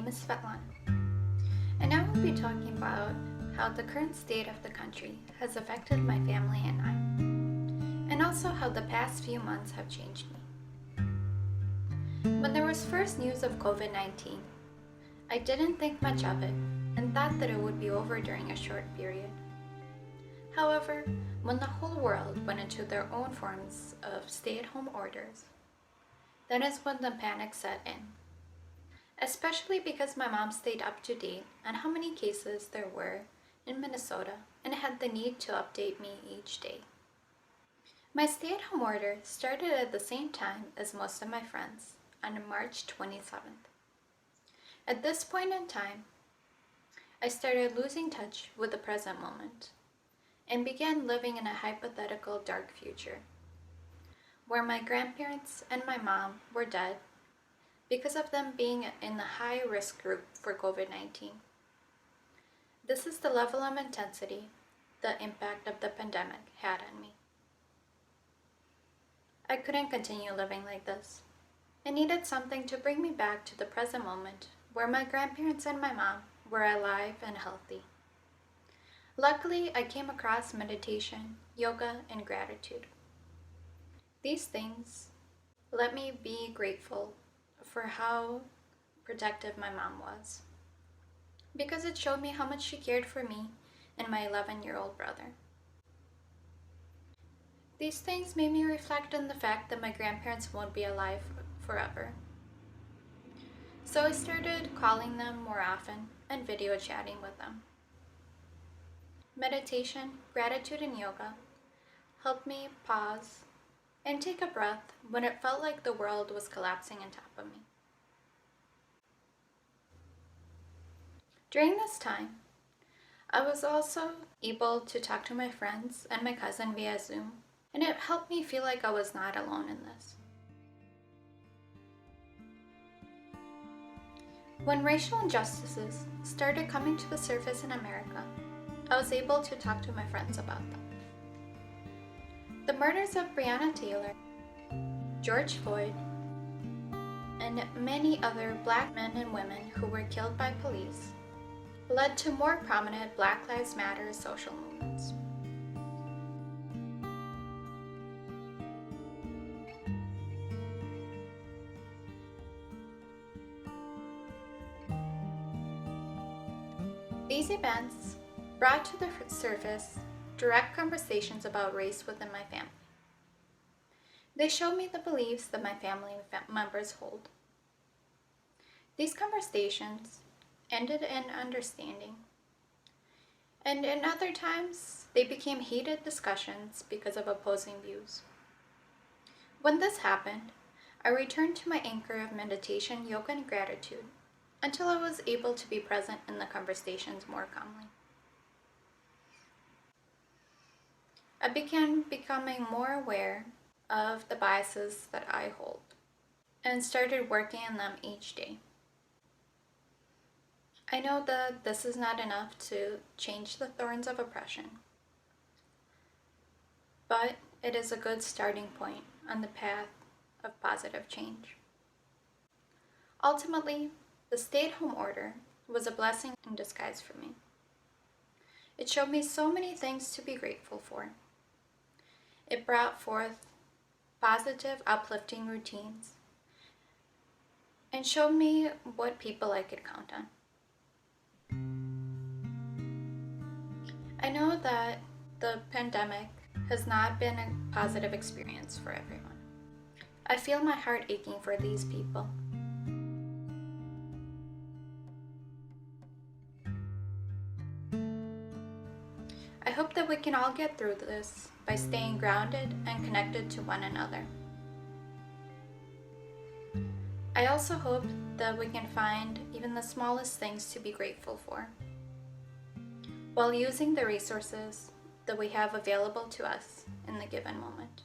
is Svetlana, and I will be talking about how the current state of the country has affected my family and I, and also how the past few months have changed me. When there was first news of COVID-19, I didn't think much of it and thought that it would be over during a short period. However, when the whole world went into their own forms of stay-at-home orders, that is when the panic set in. Especially because my mom stayed up to date on how many cases there were in Minnesota and had the need to update me each day. My stay-at-home order started at the same time as most of my friends on March 27th. At this point in time, I started losing touch with the present moment and began living in a hypothetical dark future where my grandparents and my mom were dead because of them being in the high-risk group for COVID-19. This is the level of intensity the impact of the pandemic had on me. I couldn't continue living like this. I needed something to bring me back to the present moment where my grandparents and my mom were alive and healthy. Luckily, I came across meditation, yoga, and gratitude. These things let me be grateful for how protective my mom was, because it showed me how much she cared for me and my 11-year-old brother. These things made me reflect on the fact that my grandparents won't be alive forever. So I started calling them more often and video chatting with them. Meditation, gratitude, and yoga helped me pause and take a breath when it felt like the world was collapsing on top of me. During this time, I was also able to talk to my friends and my cousin via Zoom, and it helped me feel like I was not alone in this. When racial injustices started coming to the surface in America, I was able to talk to my friends about them. The murders of Breonna Taylor, George Floyd, and many other Black men and women who were killed by police led to more prominent Black Lives Matter social movements. These events brought to the surface direct conversations about race within my family. They showed me the beliefs that my family members hold. These conversations ended in understanding, and in other times, they became heated discussions because of opposing views. When this happened, I returned to my anchor of meditation, yoga, and gratitude until I was able to be present in the conversations more calmly. I began becoming more aware of the biases that I hold and started working on them each day. I know that this is not enough to change the thorns of oppression, but it is a good starting point on the path of positive change. Ultimately, the stay-at-home order was a blessing in disguise for me. It showed me so many things to be grateful for. It brought forth positive, uplifting routines and showed me what people I could count on. I know that the pandemic has not been a positive experience for everyone. I feel my heart aching for these people. I hope that we can all get through this by staying grounded and connected to one another. I also hope that we can find even the smallest things to be grateful for, while using the resources that we have available to us in the given moment.